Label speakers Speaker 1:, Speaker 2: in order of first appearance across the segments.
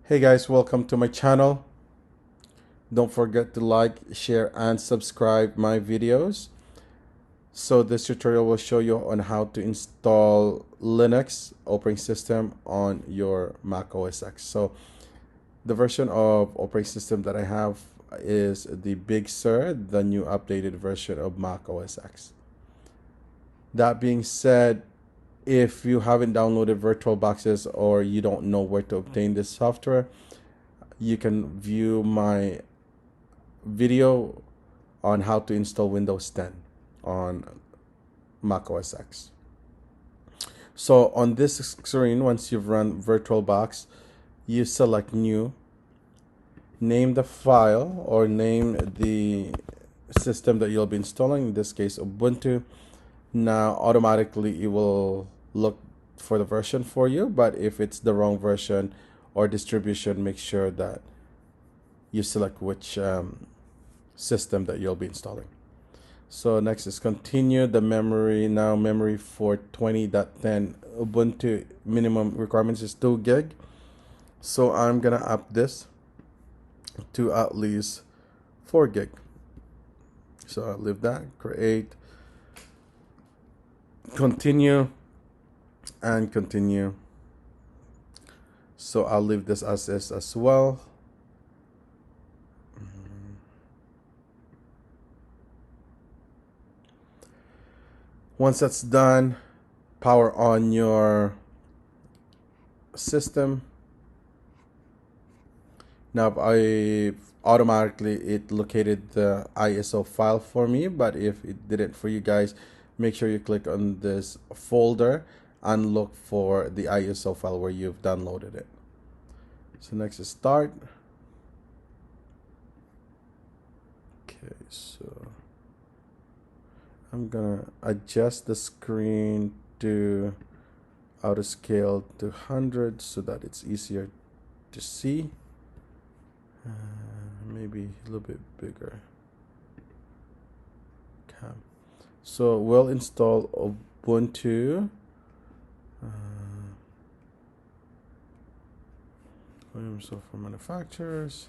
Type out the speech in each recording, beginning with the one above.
Speaker 1: Hey guys, welcome to my channel. Don't forget to like, share, and subscribe my videos. So this tutorial will show you on how to install Linux operating system on your Mac OS X. So the version of operating system that I have is the Big Sur, the new updated version of Mac OS X. That being said, if you haven't downloaded VirtualBoxes or you don't know where to obtain this software, you can view my video on how to install Windows 10 on Mac OS X. So on this screen, once you've run VirtualBox, you select New, name the file or name the system that you'll be installing, in this case Ubuntu. Now automatically it will look for the version for you, but if it's the wrong version or distribution, make sure that you select which system that you'll be installing. So next is continue the memory. Now memory for 20.10 Ubuntu minimum requirements is 2 gig. So I'm gonna up this to at least 4 gig. So I'll leave that, create, continue, and continue. So I'll leave this as is as well. Once that's done, power on your system. Now I automatically it located the ISO file for me, but if it didn't for you guys, make sure you click on this folder and look for the ISO file where you've downloaded it. So next is start. Okay, so I'm gonna adjust the screen to auto scale to 100 so that it's easier to see. Maybe a little bit bigger. Okay. So we'll install Ubuntu. So for manufacturers.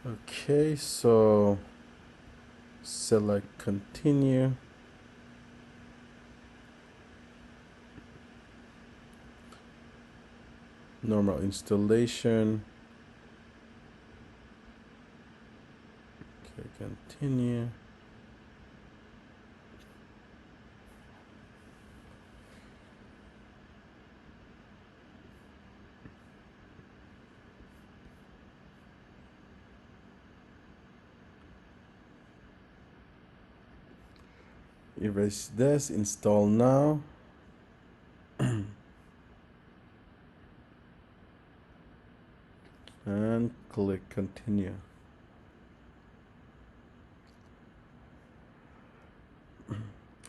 Speaker 1: Okay, so select continue. Normal installation. Okay, continue. Erase this, install now. And click continue.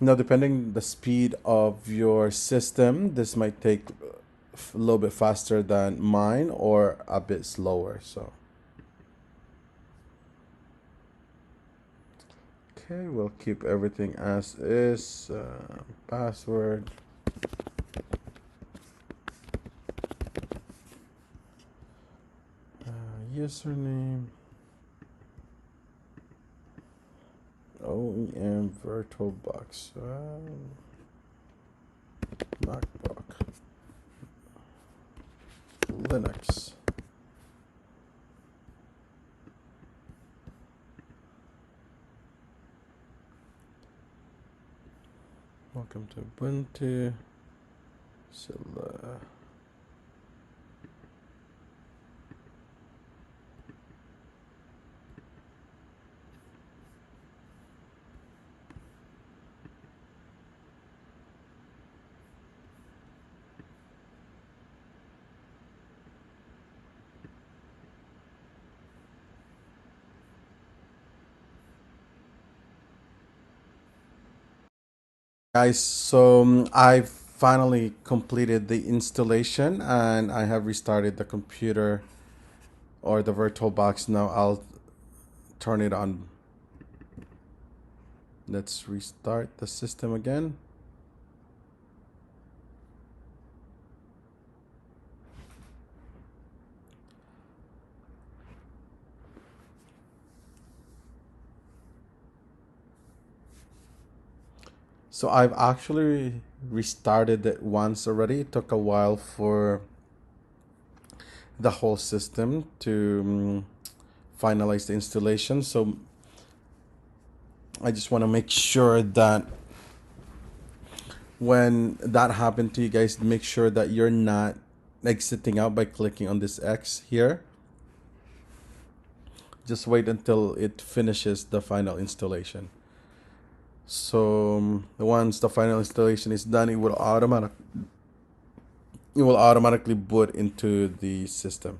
Speaker 1: Now, depending the speed of your system, this might take a little bit faster than mine or a bit slower. So, Okay, we'll keep everything as is. Password. Username. OEM VirtualBox. MacBook. Linux. Welcome to Ubuntu. Guys, so I finally completed the installation and I have restarted the computer or the VirtualBox. Now I'll turn it on. Let's restart the system again. So I've actually restarted it once already. It took a while for the whole system to finalize the installation. So I just want to make sure that when that happened to you guys, make sure that you're not exiting out by clicking on this X here. Just wait until it finishes the final installation. So once the final installation is done, it will automatically boot into the system.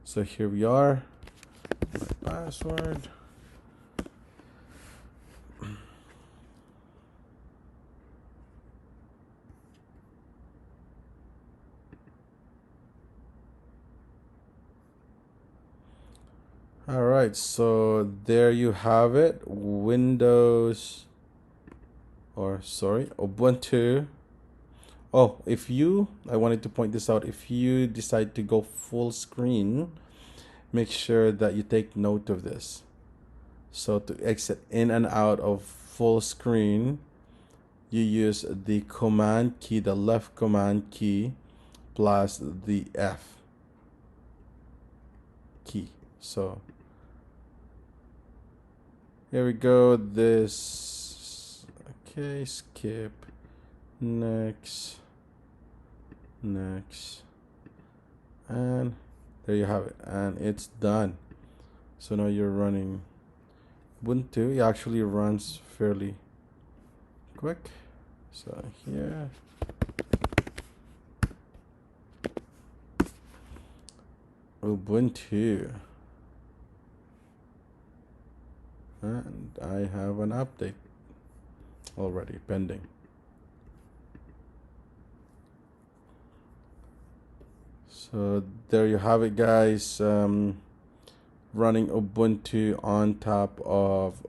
Speaker 1: So here we are. My password. All right, so there you have it. Ubuntu. Oh, I wanted to point this out. If you decide to go full screen, make sure that you take note of this. So to exit in and out of full screen, you use the command key, the left command key, plus the F key. So here we go. Okay, skip, next, and there you have it, and it's done. So now you're running Ubuntu. It actually runs fairly quick. So here, Ubuntu, and I have an update already pending. So there you have it, guys. Running Ubuntu on top of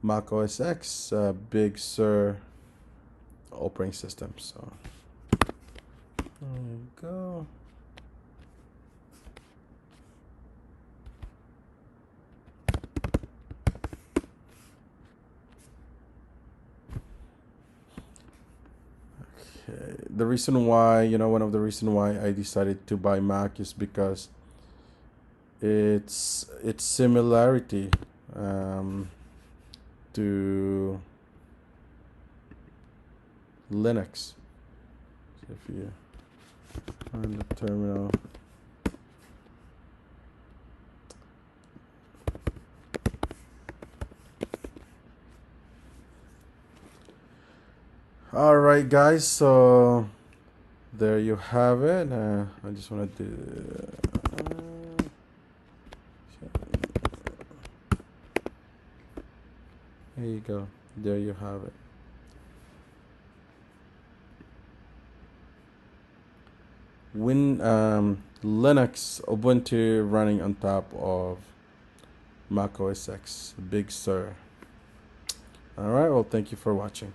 Speaker 1: Mac OSX, Big Sur operating system. So there you go. The reason why, one of the reason why I decided to buy Mac is because its similarity to Linux. So if you on the terminal, all right, guys. So there you have it. I just want to do. There you go. There you have it. Linux Ubuntu running on top of Mac OS X, Big Sur. All right, well, thank you for watching.